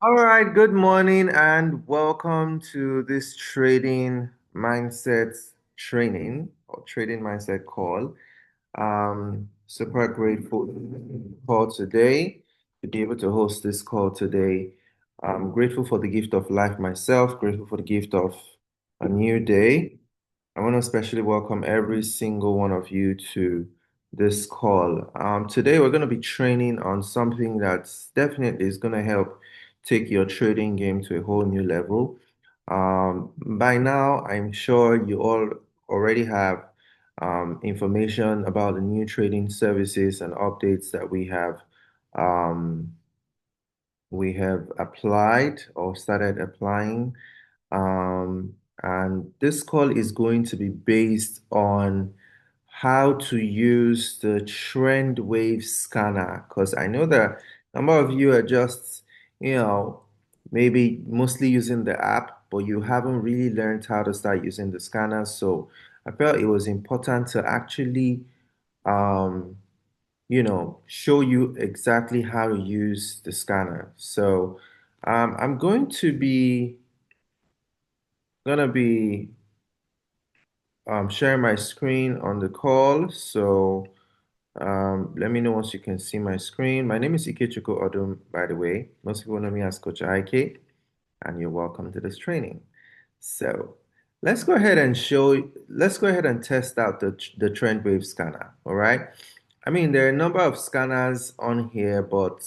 All right, good morning and welcome to this trading mindset training or trading mindset call. Super grateful for today to be able to host this call today. I'm grateful for the gift of life myself, grateful for the gift of a new day. I want to especially welcome every single one of you to this call. Today, we're going to be training on something that's definitely is going to help take your trading game to a whole new level. By now, I'm sure you all already have information about the new trading services and updates that um, we have applied or started applying. Um, and this call is going to be based on how to use the Trendwave scanner because I know that a number of you are just, you know, maybe mostly using the app, but you haven't really learned how to start using the scanner. So I felt it was important to actually um, show you exactly how to use the scanner. So I'm going to be sharing my screen on the call. So let me know once you can see my screen. My name is Ikechukwu Odum, by the way. Most people know me as Coach Ike, and you're welcome to this training. So let's go ahead and test out the Trendwave scanner. All right. I mean, there are a number of scanners on here, but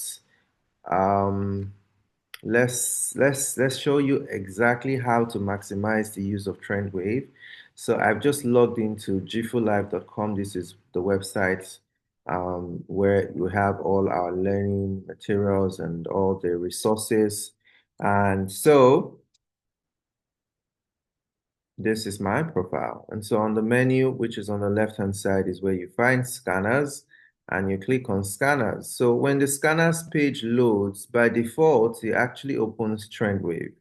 um, let's show you exactly how to maximize the use of Trendwave. So I've just logged into gfulive.com. This is the website where you have all our learning materials and all the resources. And so this is my profile. And so on the menu, which is on the left-hand side, is where you find scanners and you click on scanners. So when the scanners page loads, by default, it actually opens Trendwave.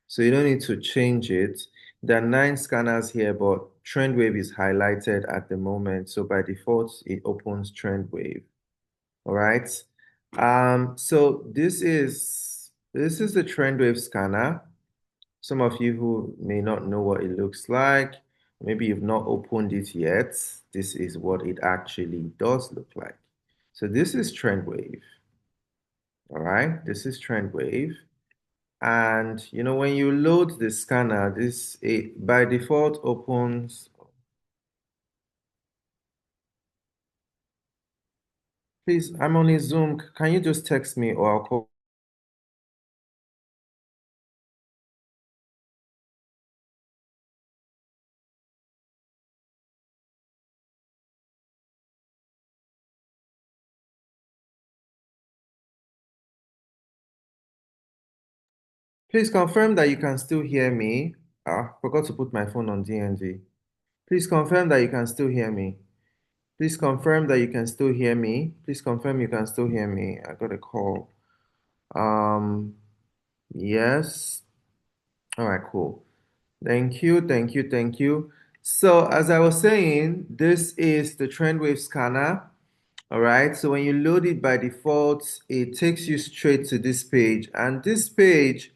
So you don't need to change it. There are 9 scanners here, but Trendwave is highlighted at the moment. So by default, it opens Trendwave. All right. So this is the Trendwave scanner. Some of you who may not know what it looks like, maybe you've not opened it yet. This is what it actually does look like. So this is Trendwave. All right. This is Trendwave. And when you load the scanner, this it by default opens. Please, I'm on a Zoom. Can you just text me or I'll call? Please confirm that you can still hear me. Forgot to put my phone on DND. Please confirm that you can still hear me. Please confirm that you can still hear me. Please confirm you can still hear me. I got a call. Um, yes. All right, cool. Thank you, thank you, thank you. So as I was saying, this is the Trendwave scanner. All right, so when you load it by default, it takes you straight to this page, and this page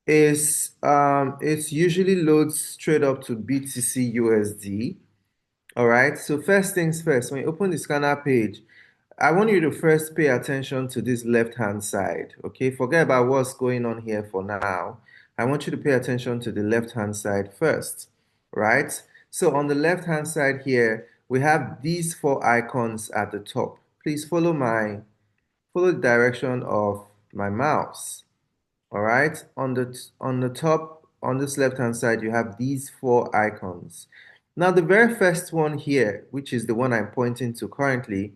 is it's usually loads straight up to BTC USD. All right, so first things first, when you open the scanner page, I want you to first pay attention to this left-hand side. Okay, forget about what's going on here for now. I want you to pay attention to the left-hand side first, right? So on the left-hand side here, we have these 4 icons at the top. Please follow the direction of my mouse. All right. On the top, on this left-hand side, you have these 4 icons. Now, the very first one here, which is the one I'm pointing to currently,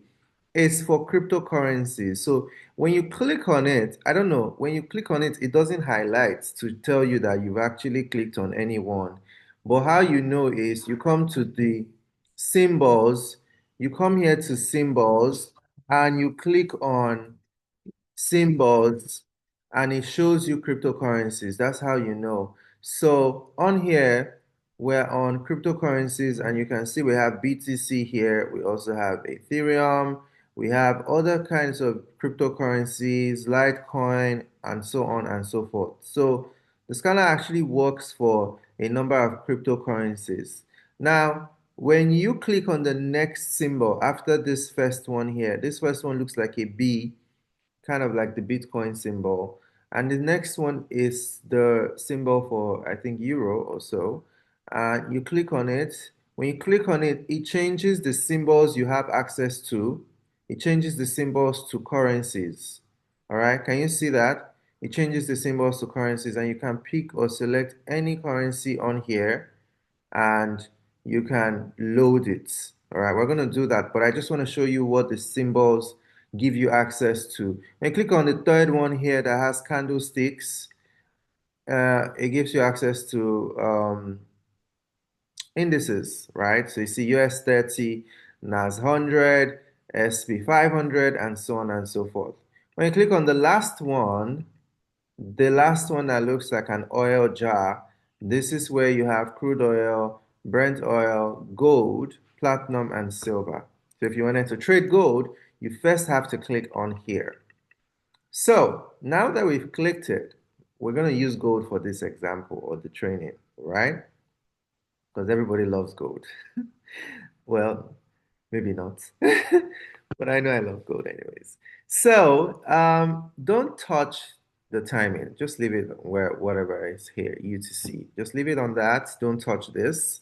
is for cryptocurrencies. So when you click on it, I don't know, when you click on it, it doesn't highlight to tell you that you've actually clicked on any one. But how you know is you come to the symbols, you come here to symbols, and you click on symbols and it shows you cryptocurrencies. That's how you know. So on here, we're on cryptocurrencies and you can see we have BTC here. We also have Ethereum. We have other kinds of cryptocurrencies, Litecoin, and so on and so forth. So the scanner actually works for a number of cryptocurrencies. Now, when you click on the next symbol after this first one here, this first one looks like a B, kind of like the Bitcoin symbol. And the next one is the symbol for, I think, euro or so. You click on it. When you click on it, it changes the symbols you have access to. It changes the symbols to currencies. All right, can you see that? It changes the symbols to currencies, and you can pick or select any currency on here and you can load it. All right, we're going to do that, but I just want to show you what the symbols give you access to. And click on the third one here that has candlesticks. It gives you access to indices, right? So you see US 30, NAS 100, SP 500, and so on and so forth. When you click on the last one that looks like an oil jar, this is where you have crude oil, Brent oil, gold, platinum, and silver. So if you wanted to trade gold, you first have to click on here. So now that we've clicked it, we're going to use gold for this example or the training, right? Because everybody loves gold. Well, maybe not. But I know I love gold anyways. So don't touch the timing. Just leave it where whatever is here, UTC. Just leave it on that. Don't touch this.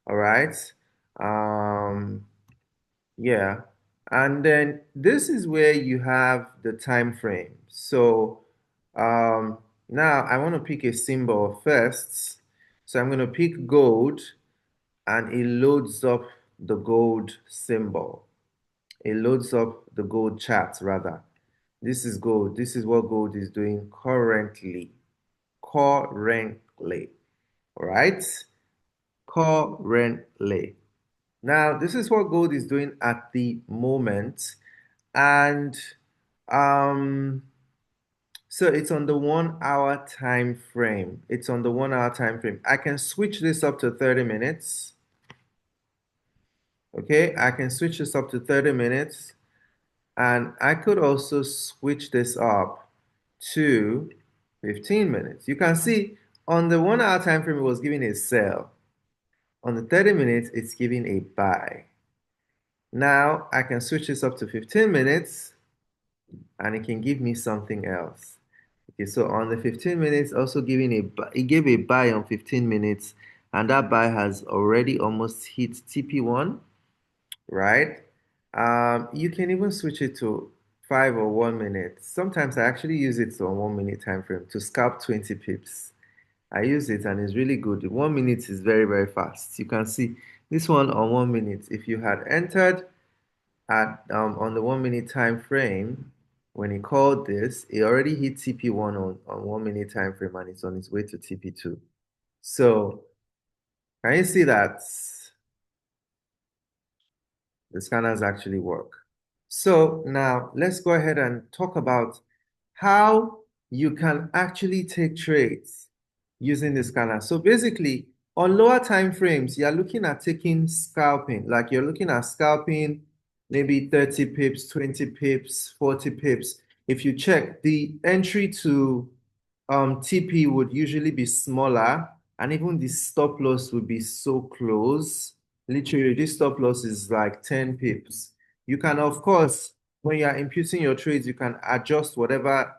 All right. Um, yeah. And then this is where you have the time frame. So now I want to pick a symbol first. So I'm going to pick gold and it loads up the gold symbol. It loads up the gold chart rather. This is gold. This is what gold is doing currently. Currently. All right? Currently. Now, this is what gold is doing at the moment. And um, so it's on the 1 hour time frame. It's on the 1 hour time frame. I can switch this up to 30 minutes. Okay, I can switch this up to 30 minutes. And I could also switch this up to 15 minutes. You can see on the 1 hour time frame, it was giving a sell. On the 30 minutes, it's giving a buy. Now I can switch this up to 15 minutes and it can give me something else. Okay, so on the 15 minutes, also giving it gave a buy on 15 minutes, and that buy has already almost hit TP1, right? You can even switch it to 5 or 1 minute. Sometimes I actually use it on 1 minute time frame to scalp 20 pips. I use it and it's really good. 1 minute is very, very fast. You can see this one on 1 minute. If you had entered at on the 1 minute time frame, when he called this, it already hit TP1 on 1 minute time frame and it's on its way to TP2. So can you see that the scanners actually work? So now let's go ahead and talk about how you can actually take trades using the scanner. So basically, on lower time frames, you're looking at taking scalping, like you're looking at scalping maybe 30 pips, 20 pips, 40 pips. If you check, the entry to TP would usually be smaller, and even the stop loss would be so close. Literally, this stop loss is like 10 pips. You can, of course, when you are imputing your trades, you can adjust whatever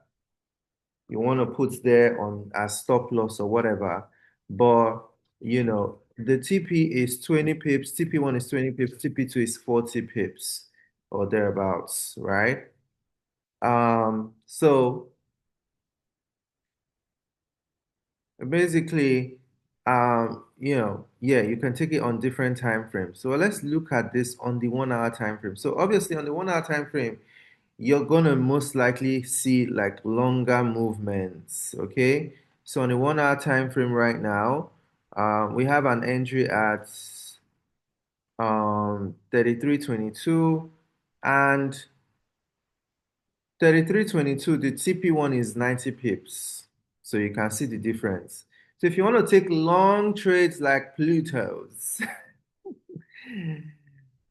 you want to put there on as stop loss or whatever. But the TP is 20 pips, TP1 is 20 pips, TP2 is 40 pips or thereabouts, right? So basically, yeah, you can take it on different time frames. So let's look at this on the 1 hour time frame. So obviously on the 1 hour time frame, you're gonna most likely see like longer movements, okay? So on the 1 hour time frame right now, we have an entry at 33.22 and 33.22, the TP1 is 90 pips. So you can see the difference. So if you want to take long trades like Pluto's,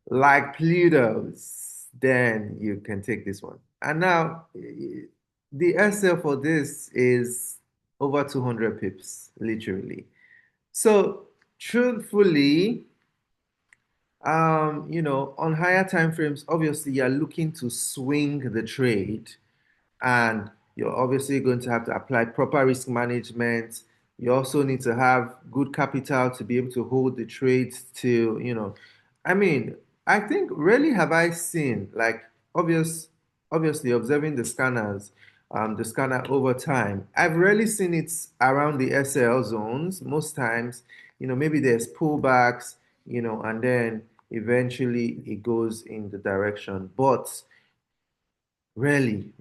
like Pluto's. then you can take this one. And now the SL for this is over 200 pips, literally. So truthfully, on higher time frames, obviously you're looking to swing the trade, and you're obviously going to have to apply proper risk management. You also need to have good capital to be able to hold the trades to, I mean, I think rarely have I seen like obviously observing the scanner over time. I've rarely seen it around the SL zones. Most times, maybe there's pullbacks, and then eventually it goes in the direction, but rarely.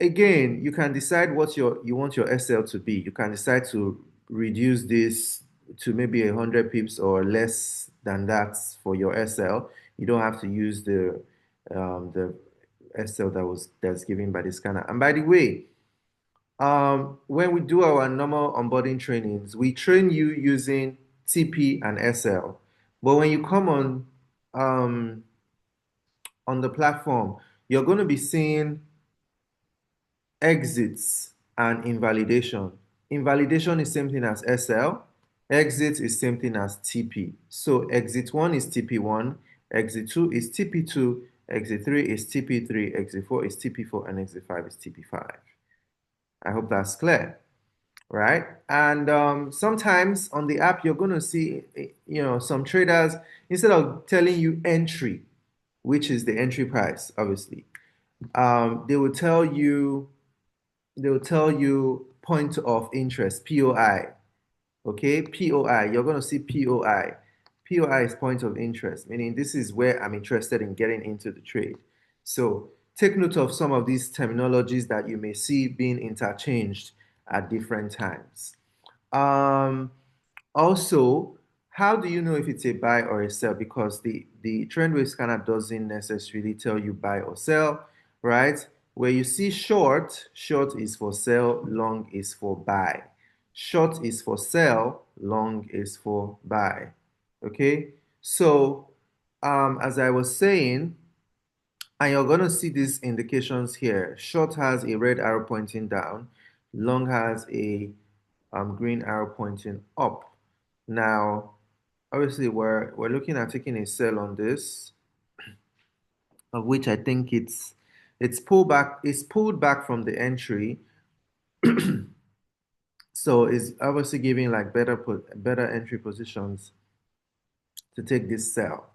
Again, you can decide what you want your SL to be. You can decide to reduce this to maybe 100 pips or less than that for your SL. You don't have to use the SL that's given by the scanner. And by the way, when we do our normal onboarding trainings, we train you using TP and SL. But when you come on the platform, you're going to be seeing exits and invalidation. Invalidation is same thing as SL. Exit is same thing as TP. So exit 1 is TP1, exit 2 is TP2, exit 3 is TP3, exit 4 is TP4, and exit 5 is TP5. I hope that's clear, right? And sometimes on the app, you're going to see, some traders, instead of telling you entry, which is the entry price, obviously, they will tell you point of interest, POI. Okay, POI. You're going to see POI. POI is point of interest, meaning this is where I'm interested in getting into the trade. So take note of some of these terminologies that you may see being interchanged at different times. Um, Also, how do you know if it's a buy or a sell? Because the Trendwave scanner doesn't necessarily tell you buy or sell, right? Where you see short is for sell, long is for buy. Short is for sell, long is for buy. Okay? So, as I was saying, and you're going to see these indications here. Short has a red arrow pointing down, long has a green arrow pointing up. Now, obviously, we're looking at taking a sell on this, of which I think it's pulled back from the entry, so it's obviously giving like better entry positions to take this sell.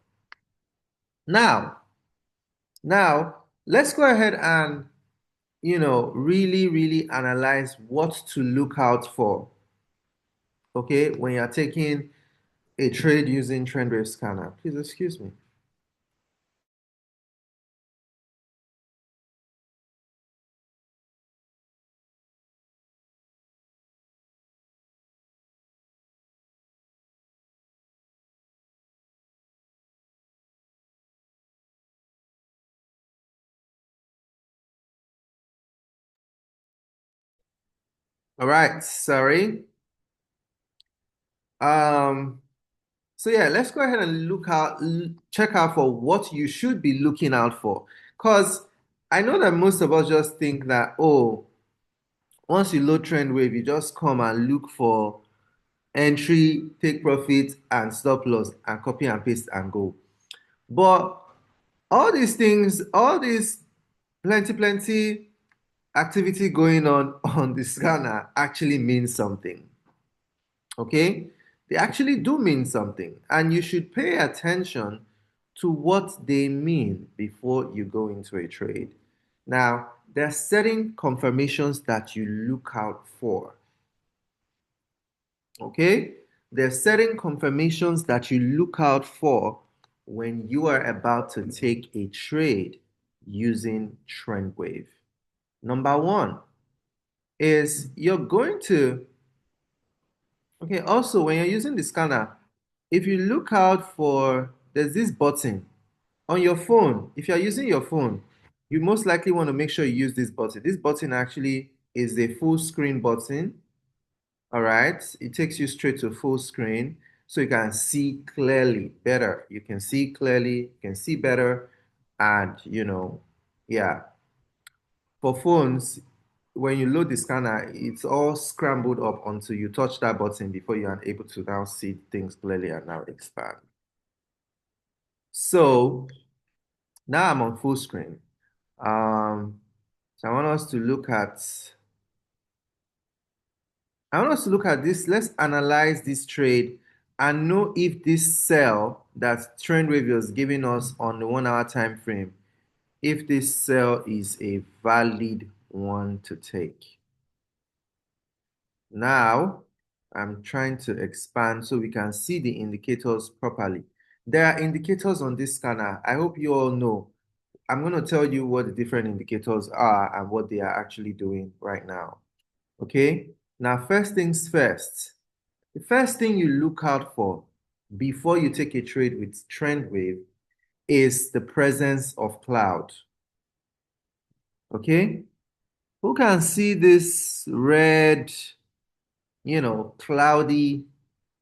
Now, now let's go ahead and really analyze what to look out for. Okay, when you're taking a trade using Trendwave Scanner. Please excuse me. All right, sorry. Um, so yeah, let's go ahead and check out for what you should be looking out for. Because I know that most of us just think that, oh, once you load Trendwave, you just come and look for entry, take profit, and stop loss, and copy and paste and go. But all these things, all this plenty activity going on on the scanner actually means something. Okay? They actually do mean something, and you should pay attention to what they mean before you go into a trade. Now, there are certain confirmations that you look out for. Okay? There are certain confirmations that you look out for when you are about to take a trade using Trendwave. Number one is you're going to, okay, also when you're using the scanner, if you look out for, there's this button on your phone. If you're using your phone, you most likely want to make sure you use this button. This button actually is a full screen button. All right. It takes you straight to full screen so you can see clearly better. You can see clearly, you can see better. And, yeah, for phones, when you load the scanner, it's all scrambled up until you touch that button before you are able to now see things clearly and now expand. So now I'm on full screen. Um, so I want us to look at this. Let's analyze this trade and know if this sell that Trendwave was giving us on the 1 hour time frame, if this sell is a valid one to take. Now, I'm trying to expand so we can see the indicators properly. There are indicators on this scanner. I hope you all know. I'm going to tell you what the different indicators are and what they are actually doing right now. Okay? Now, first things first. The first thing you look out for before you take a trade with Trendwave is the presence of cloud. Okay? Who can see this red, cloudy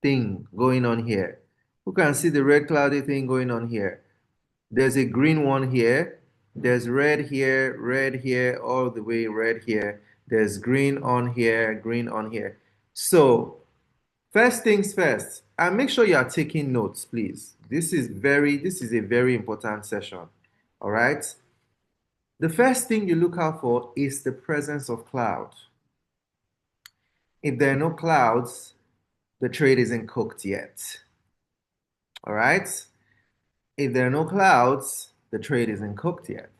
thing going on here? Who can see the red cloudy thing going on here? There's a green one here. There's red here, all the way red here. There's green on here, green on here. So, first things first, and make sure you are taking notes, please. This is a very important session. All right? The first thing you look out for is the presence of cloud. If there are no clouds, the trade isn't cooked yet. All right? If there are no clouds, the trade isn't cooked yet.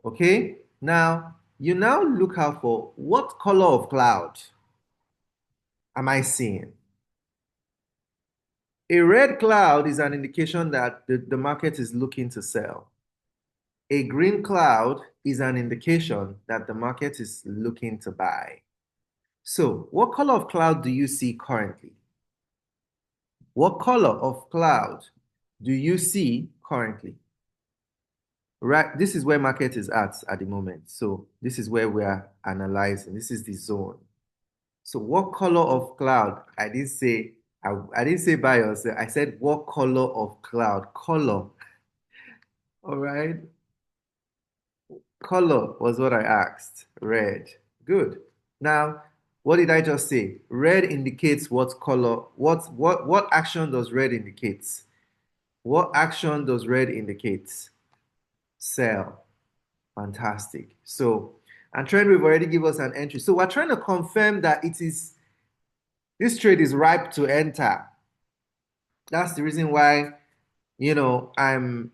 Okay? Now, you now look out for what color of cloud am I seeing? A red cloud is an indication that the market is looking to sell. A green cloud is an indication that the market is looking to buy. So, what color of cloud do you see currently? What color of cloud do you see currently? Right, this is where market is at the moment. So, this is where we are analyzing. This is the zone. So, what color of cloud? I didn't say buy or sell. I said what color of cloud? Color. All right. Color was what I asked. Red. Good. Now, what did I just say? Red indicates what color, what action does red indicate? What action does red indicate? Sell. Fantastic. So, and trend we've already give us an entry. So we're trying to confirm that this trade is ripe to enter. That's the reason why I'm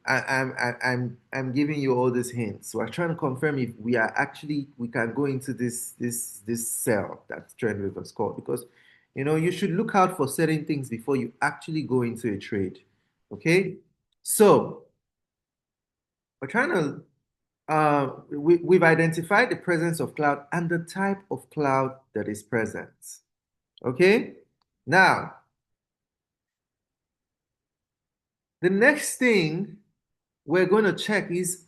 giving you all these hints. So I'm trying to confirm if we can go into this cell that Trendwave was called, because you should look out for certain things before you actually go into a trade. Okay, so we're trying to we've identified the presence of cloud and the type of cloud that is present. Okay, now the next thing we're going to check is,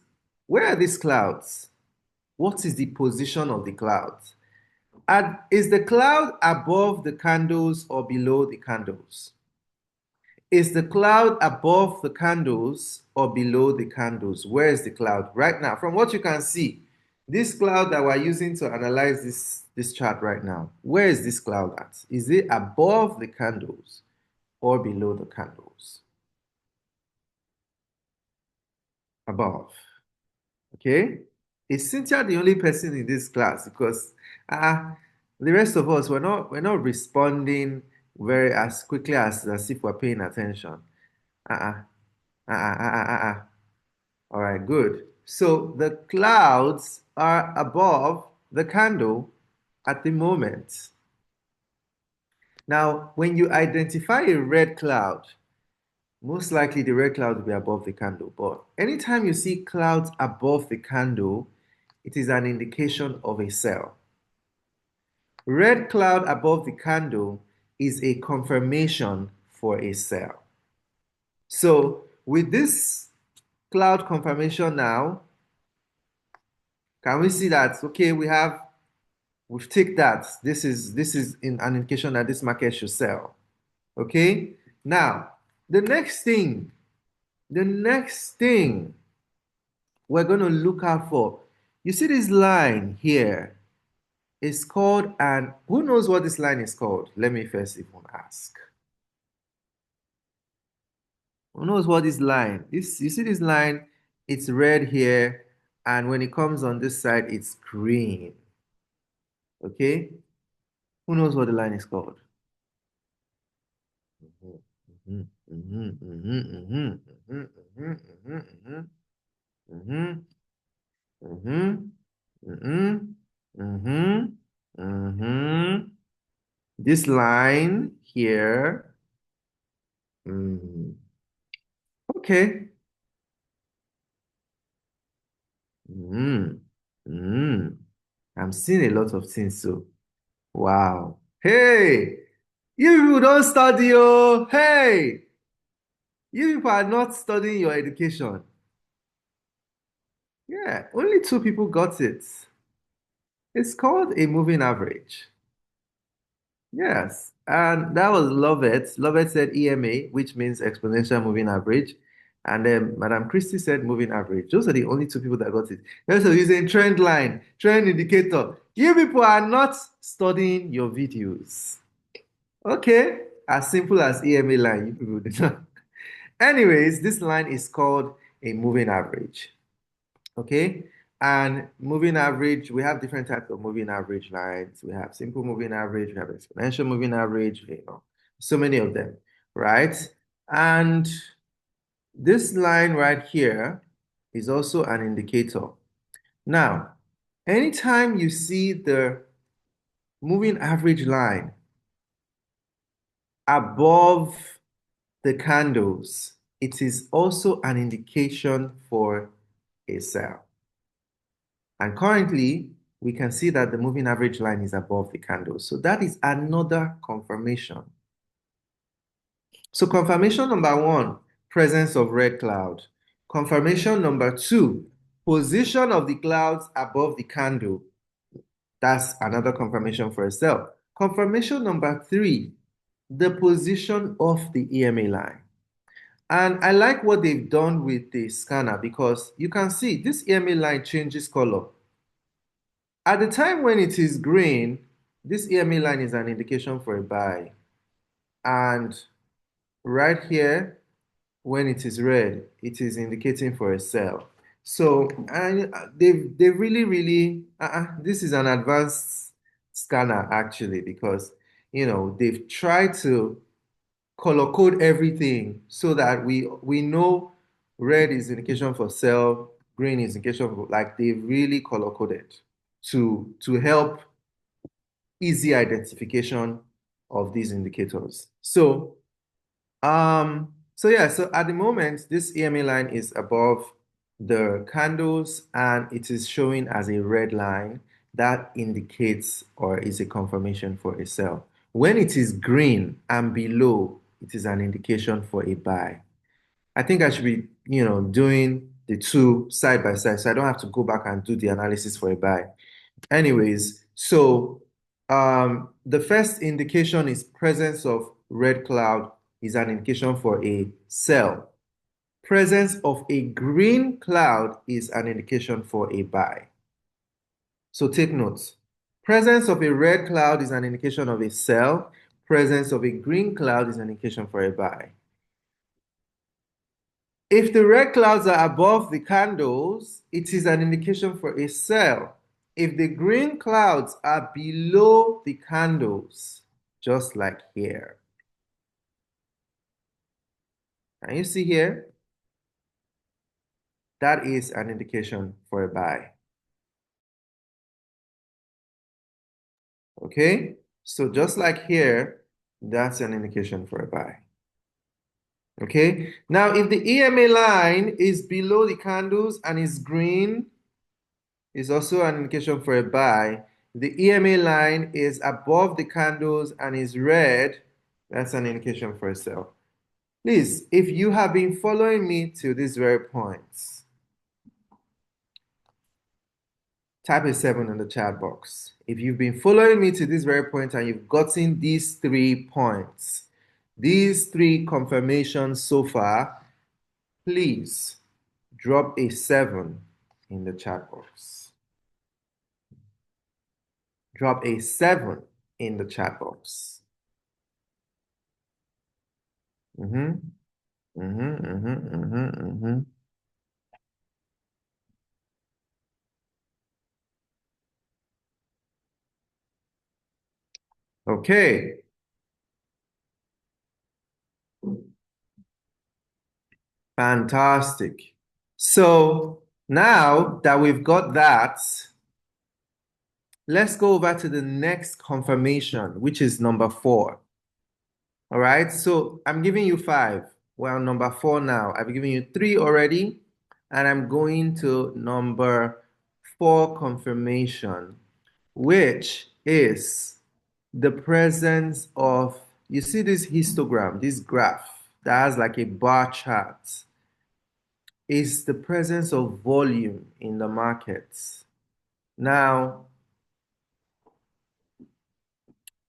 where are these clouds? What is the position of the clouds? And is the cloud above the candles or below the candles? Is the cloud above the candles or below the candles? Where is the cloud right now? From what you can see, this cloud that we're using to analyze this chart right now, where is this cloud at? Is it above the candles or below the candles? Above. Okay? Is Cynthia the only person in this class? Because the rest of us we're not responding very as quickly as if we're paying attention. Uh-uh. Uh-uh. All right, good. So the clouds are above the candle at the moment. Now, when you identify a red cloud, most likely the red cloud will be above the candle. But anytime you see clouds above the candle, it is an indication of a sell. Red cloud above the candle is a confirmation for a sell. So with this cloud confirmation now, can we see that, okay, we've ticked that. This is an indication that this market should sell. Okay? Now, the next thing we're going to look out for. You see this line here? It's called, and who knows what this line is called? Let me first even ask. Who knows what this line? This you see this line? It's red here, and when it comes on this side, it's green. Okay? Who knows what the line is called? Mhm, mhm, mhm, mhm, mhm, mhm, mhm, mhm, mhm, mhm, mhm, mhm. This line here. Okay. Mm, mm. I'm seeing a lot of things, so wow. Hey, you people don't study, oh. Hey, you people are not studying your education. Yeah, only two people got it. It's called a moving average. Yes, and that was Lovett. Lovett said EMA, which means exponential moving average. And then Madam Christie said moving average. Those are the only two people that got it. They're also using trend line, trend indicator. You people are not studying your videos. Okay, as simple as EMA line, you people did not. Anyways, this line is called a moving average. Okay. And moving average, we have different types of moving average lines. We have simple moving average, we have exponential moving average, so many of them, right? And this line right here is also an indicator. Now, anytime you see the moving average line above the candles, it is also an indication for a sell. And currently, we can see that the moving average line is above the candle. So that is another confirmation. So confirmation number one, presence of red cloud. Confirmation number two, position of the clouds above the candle. That's another confirmation for a sell. Confirmation number three, the position of the EMA line. And I like what they've done with the scanner because you can see this EMA line changes color. At the time when it is green, this EMA line is an indication for a buy. And right here, when it is red, it is indicating for a sell. So and they've really this is an advanced scanner actually because they've tried to color code everything so that we know red is indication for sell, green is indication for like they really color coded to help easy identification of these indicators. So yeah, so at the moment, this EMA line is above the candles and it is showing as a red line that indicates or is a confirmation for a sell. When it is green and below, it is an indication for a buy. I think I should be, doing the two side by side so I don't have to go back and do the analysis for a buy. Anyways, so the first indication is presence of red cloud is an indication for a sell. Presence of a green cloud is an indication for a buy. So take notes. Presence of a red cloud is an indication of a sell. Presence of a green cloud is an indication for a buy. If the red clouds are above the candles, it is an indication for a sell. If the green clouds are below the candles, just like here. Can you see here? That is an indication for a buy. Okay? So just like here, that's an indication for a buy. Okay? Now, if the EMA line is below the candles and is green, is also an indication for a buy. The EMA line is above the candles and is red. That's an indication for a sell. Please, if you have been following me to these very points, type a 7 in the chat box. If you've been following me to this very point and you've gotten these 3 points, these 3 confirmations so far, please drop a 7 in the chat box. Drop a 7 in the chat box. Mm-hmm. Mm-hmm. Mm-hmm. Mm-hmm. Mm-hmm. Okay. Fantastic. So now that we've got that, let's go over to the next confirmation, which is number 4. All right. So I'm giving you 5. Well, number 4 now. I've given you 3 already, and I'm going to number 4 confirmation, which is the presence of, you see this histogram, this graph that has like a bar chart, is the presence of volume in the markets. Now,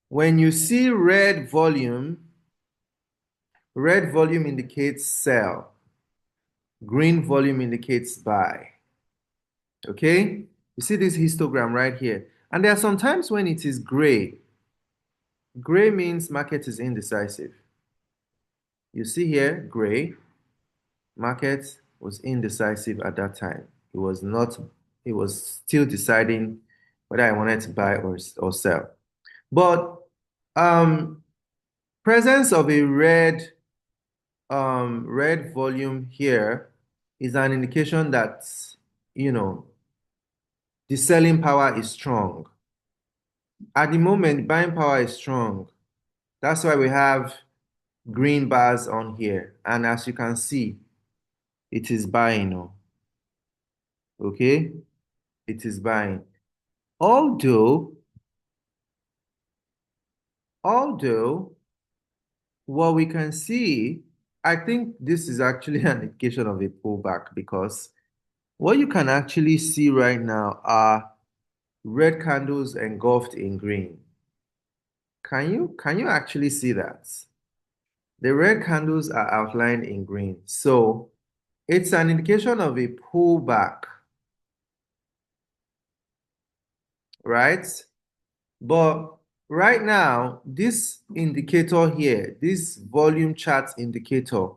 when you see red volume indicates sell, green volume indicates buy. Okay? You see this histogram right here. And there are some times when it is gray. Gray means market is indecisive. You see here, gray, market was indecisive at that time. It was not, it was still deciding whether I wanted to buy or sell. But presence of a red volume here is an indication that, you know, the selling power is strong. At the moment, buying power is strong. That's why we have green bars on here. And as you can see, it is buying. Okay? It is buying. Although, although, what we can see, I think this is actually an indication of a pullback, because what you can actually see right now are red candles engulfed in green. Can you actually see that? The red candles are outlined in green. So it's an indication of a pullback, right? But right now, this indicator here, this volume chart indicator,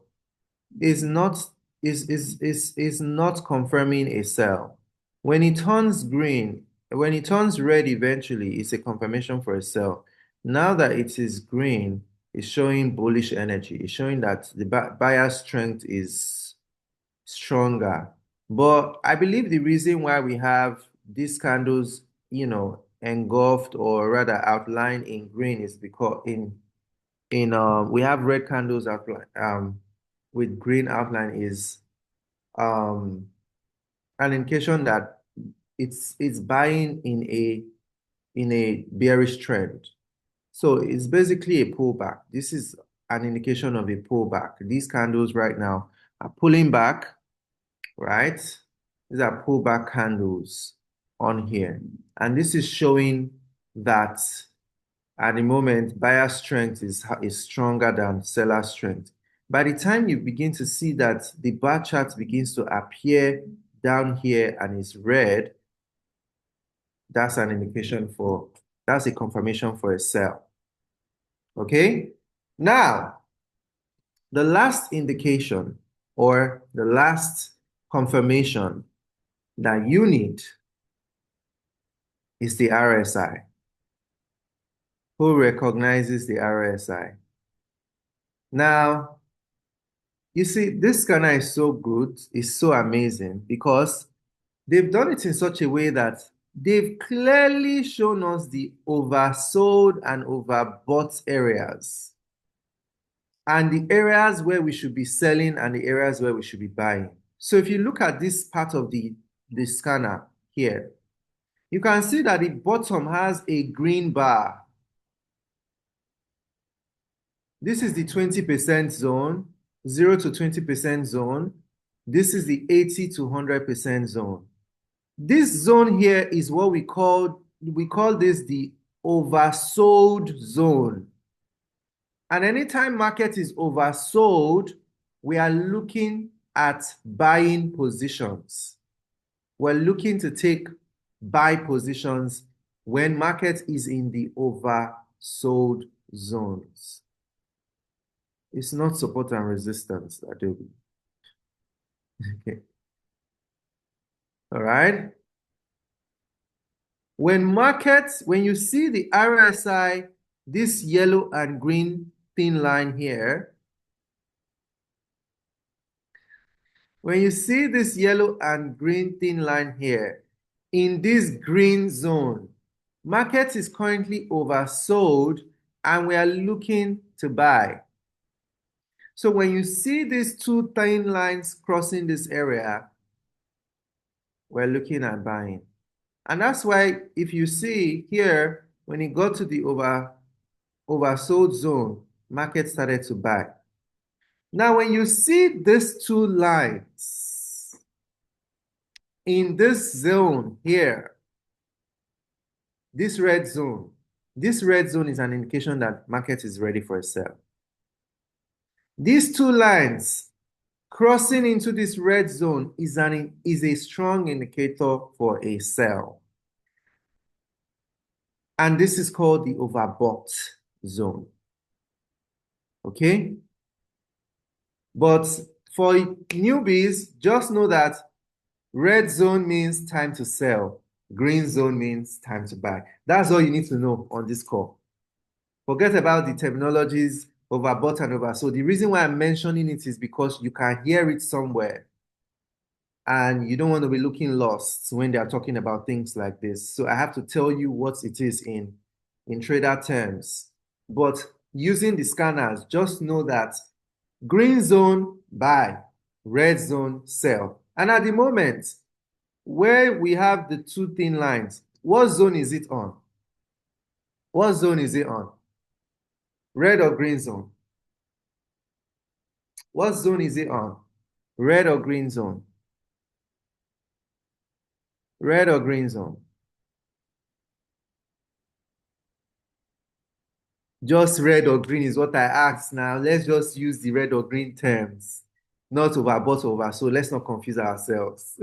is not is not confirming a sell. When it turns green, when it turns red eventually, it's a confirmation for a sell. Now that it is green, it's showing bullish energy. It's showing that the buyer strength is stronger. But I believe the reason why we have these candles, engulfed or rather outlined in green is because in we have red candles outline with green outline is um an indication that it's buying in a bearish trend. So it's basically a pullback. This is an indication of a pullback. These candles right now are pulling back, right? These are pullback candles on here. And this is showing that at the moment, buyer strength is stronger than seller strength. By the time you begin to see that the bar chart begins to appear down here and is red, that's an indication for, that's a confirmation for a sell. Okay? Now, the last indication or the last confirmation that you need is the RSI. Who recognizes the RSI? Now, you see, this scanner is so good, it's so amazing, because they've done it in such a way that they've clearly shown us the oversold and overbought areas, and the areas where we should be selling and the areas where we should be buying. So if you look at this part of the scanner here, you can see that the bottom has a green bar. This is the 20% zone, 0 to 20% zone. This is the 80 to 100% zone. This zone here is what we call this the oversold zone. And anytime market is oversold, we are looking at buying positions. we're looking to take buy positions when market is in the oversold zones. It's not support and resistance, Adobe. Okay. All right. When you see the RSI, this yellow and green thin line here, when you see this yellow and green thin line here, in this green zone, market is currently oversold and we are looking to buy. So when you see these two thin lines crossing this area, we're looking at buying. And that's why if you see here, when it got to the oversold zone, market started to buy. Now, when you see these two lines in this zone here, this red zone is an indication that market is ready for a sell. These two lines crossing into this red zone is a strong indicator for a sell. And this is called the overbought zone. Okay? But for newbies, just know that red zone means time to sell. Green zone means time to buy. That's all you need to know on this call. Forget about the terminologies overbought and oversold. The reason why I'm mentioning it is because you can hear it somewhere and you don't want to be looking lost when they are talking about things like this. So I have to tell you what it is in trader terms. But using the scanners, just know that green zone, buy, red zone, sell. And at the moment, where we have the two thin lines, what zone is it on? What zone is it on? Red or green zone? What zone is it on? Red or green zone? Red or green zone? Just red or green is what I asked now. Let's just use the red or green terms, not overbought or over. So let's not confuse ourselves.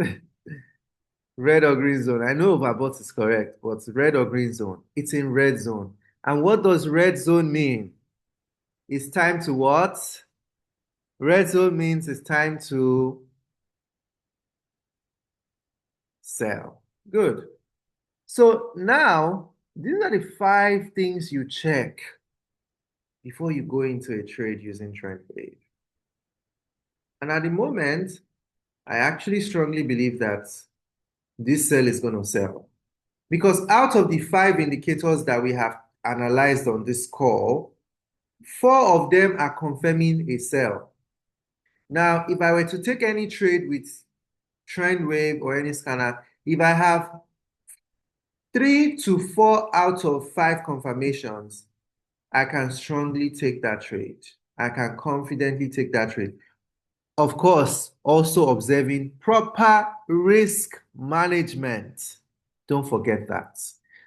Red or green zone. I know overbought is correct, but red or green zone, it's in red zone. And what does red zone mean? It's time to what? Red zone means it's time to sell. Good. So now, these are the 5 things you check before you go into a trade using Trendwave. And at the moment, I actually strongly believe that this sell is going to sell. Because out of the 5 indicators that we have analyzed on this call, 4 of them are confirming a sell. Now, if I were to take any trade with Trendwave or any scanner, if I have 3 to 4 out of 5 confirmations, I can strongly take that trade. I can confidently take that trade. Of course, also observing proper risk management. Don't forget that.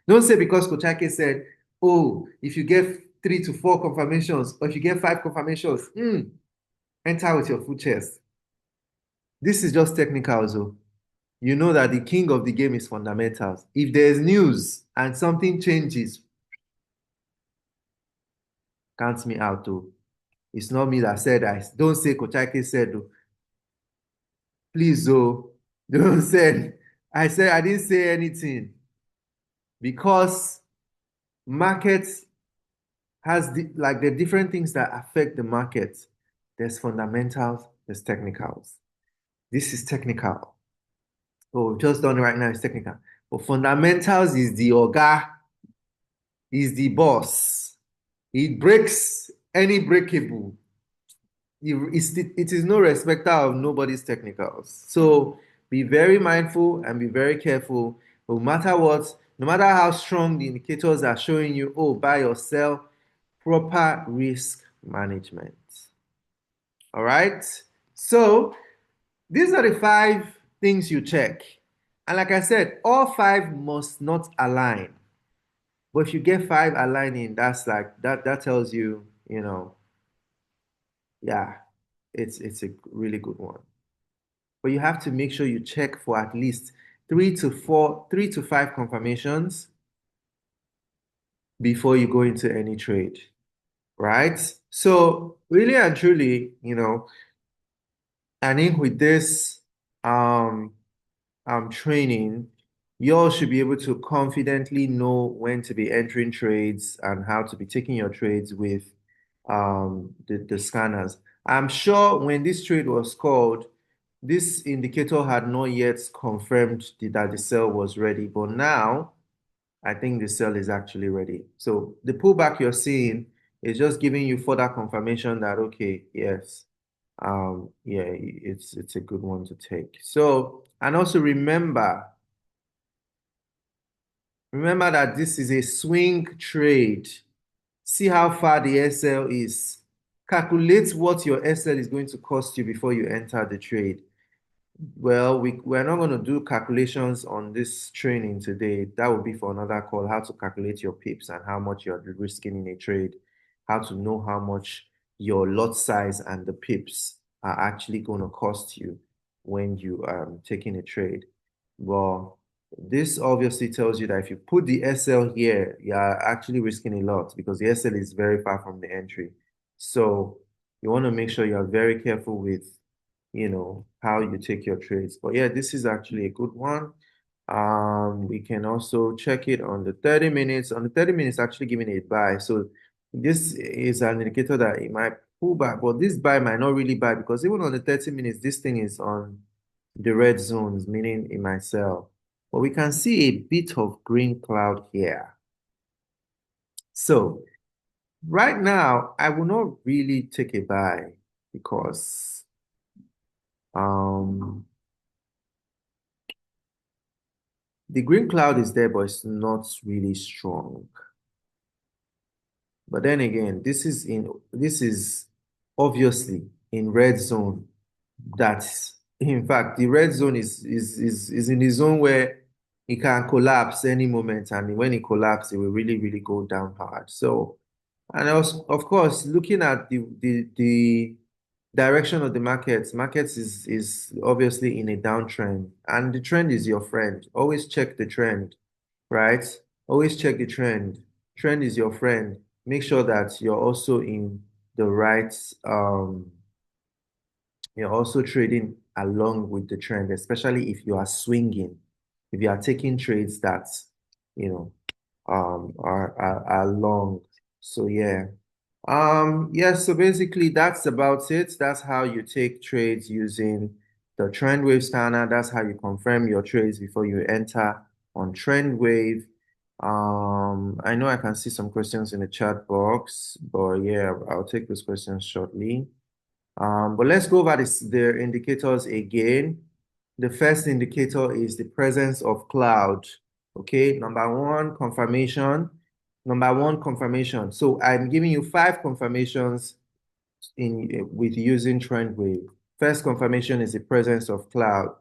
Don't say because Kochake said, oh, if you get 3 to 4 confirmations, or if you get 5 confirmations, enter with your full chest. This is just technicals, though. You know that the king of the game is fundamentals. If there's news and something changes, count me out, though. It's not me that said I don't say Kochake said, though. Please, though, don't say. I said I didn't say anything because markets has the different things that affect the market. There's fundamentals, there's technicals. This is technical. Oh, just done right now is technical. But fundamentals is the oga, is the boss. It breaks any breakable. It is no respecter of nobody's technicals. So be very mindful and be very careful. No matter what, no matter how strong the indicators are showing you, oh, buy or sell, proper risk management. All right. So these are the 5 things you check. And like I said, all 5 must not align. But if you get 5 aligning, that's like that tells you, yeah, it's a really good one. But you have to make sure you check for at least three to five confirmations before you go into any trade, right? So really and truly, I think with this um training, you all should be able to confidently know when to be entering trades and how to be taking your trades with the scanners. I'm sure when this trade was called, this indicator had not yet confirmed that the sell was ready, but now I think the sell is actually ready. So the pullback you're seeing is just giving you further confirmation that okay, yes, yeah, it's a good one to take. So, and also remember that this is a swing trade. See how far the SL is. Calculate what your SL is going to cost you before you enter the trade. Well, we're not going to do calculations on this training today. That will be for another call, how to calculate your pips and how much you're risking in a trade, how to know how much your lot size and the pips are actually going to cost you when you are taking a trade. Well, this obviously tells you that if you put the SL here, you're actually risking a lot because the SL is very far from the entry. So you want to make sure you're very careful with how you take your trades. But yeah, this is actually a good one. We can also check it on the 30 minutes. On the 30 minutes, actually giving a buy. So this is an indicator that it might pull back, but this buy might not really buy because even on the 30 minutes, this thing is on the red zones, meaning it might sell. But we can see a bit of green cloud here. So right now, I will not really take a buy because um the green cloud is there, but it's not really strong. But then again, this is obviously in red zone. That's in fact the red zone is in the zone where it can collapse any moment, and when it collapses, it will really, really go down hard. So, and also, of course, looking at the direction of the markets is obviously in a downtrend, and the trend is your friend. Always check the trend, right? Always check the trend. Trend is your friend. Make sure that you're also in the right, you're also trading along with the trend, especially if you are swinging, if you are taking trades that, you know, are long. So yeah. Yeah, so basically that's about it. That's how you take trades using the Trendwave scanner. That's how you confirm your trades before you enter on Trendwave. I know I can see some questions in the chat box, but yeah, I'll take those questions shortly. But let's go over the indicators again. The first indicator is the presence of cloud. Okay, number one, confirmation. Number one, confirmation. So I'm giving you five confirmations in with using Trendwave. First confirmation is the presence of cloud.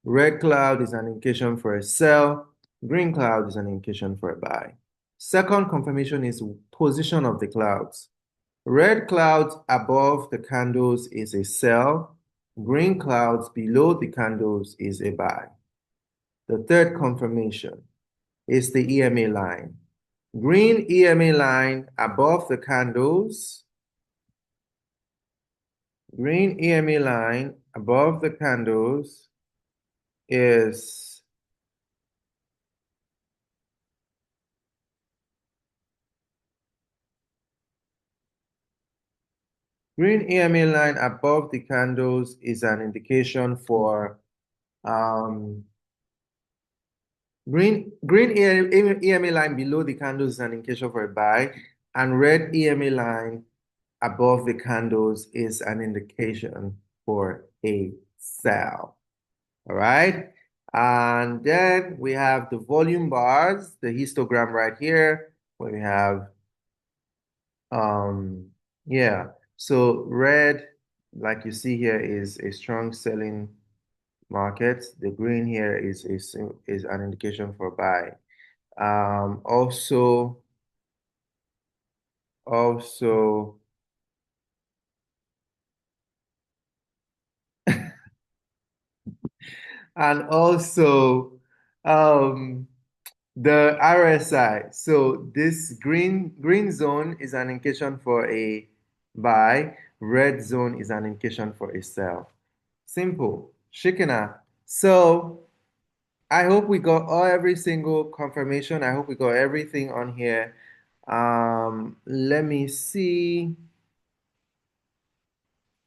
Red cloud is an indication for a sell. Green cloud is an indication for a buy. Second confirmation is position of the clouds. Red clouds above the candles is a sell. Green clouds below the candles is a buy. The third confirmation is the EMA line. Green EMA line above the candles. Green EMA line above the candles is green EMA line above the candles is an indication for um, green EMA line below the candles is an indication for a buy, and red EMA line above the candles is an indication for a sell. All right. And then we have the volume bars, the histogram right here, where we have yeah. So red, like you see here, is a strong selling market. The green here is an indication for buy. Also, also, and also, Um, the RSI. So this green zone is an indication for a buy. Red zone is an indication for a sell. Simple. Shikina. So I hope we got every single confirmation. I hope we got everything on here. Let me see.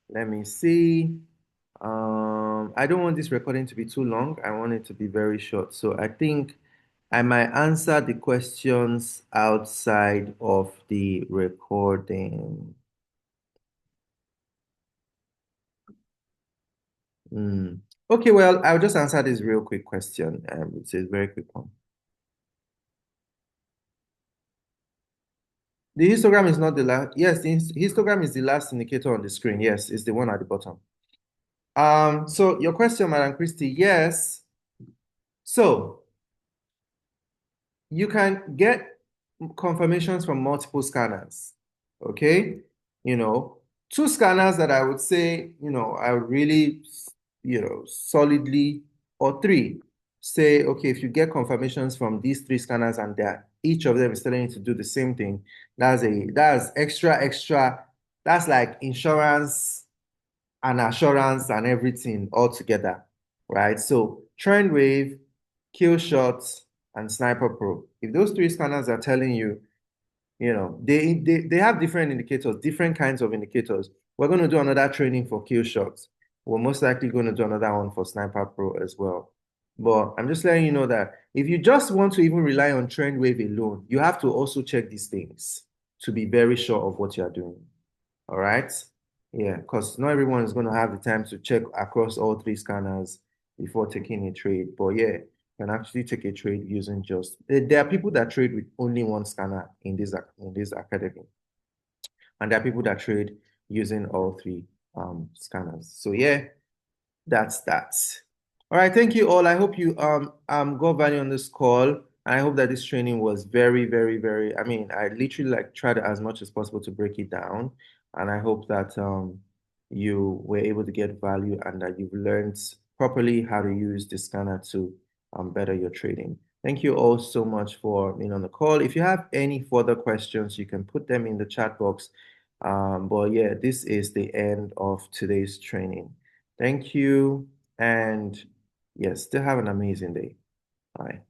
Let me see. I don't want this recording to be too long. I want it to be very short. So I think I might answer the questions outside of the recording. Hmm. Okay, well, I'll just answer this real quick question. It's a very quick one. The histogram is not the last. Yes, the histogram is the last indicator on the screen. Yes, it's the one at the bottom. So your question, Madam Christie, yes. So you can get confirmations from multiple scanners. Okay. You know, two scanners that I would say, I would really, solidly, or three. Say, okay, if you get confirmations from these three scanners and that each of them is telling you to do the same thing, that's extra. That's like insurance and assurance and everything all together, right? So Trendwave, Kill Shots, and Sniper Pro. If those three scanners are telling you, they have different indicators, different kinds of indicators. We're going to do another training for Kill Shots. We're most likely going to do another one for Sniper Pro as well. But I'm just letting you know that if you just want to even rely on Trendwave alone, you have to also check these things to be very sure of what you're doing. All right. Yeah, because not everyone is going to have the time to check across all three scanners before taking a trade. But yeah, you can actually take a trade using just there are people that trade with only one scanner in this academy, and there are people that trade using all three scanners. So yeah, that's that. All right, thank you all. I hope you got value on this call. I hope that this training was very, very, very. I mean, I literally like tried as much as possible to break it down, and I hope that you were able to get value and that you've learned properly how to use the scanner to better your trading. Thank you all so much for being on the call. If you have any further questions, you can put them in the chat box. But yeah, this is the end of today's training. Thank you. And yes, still have an amazing day. Bye.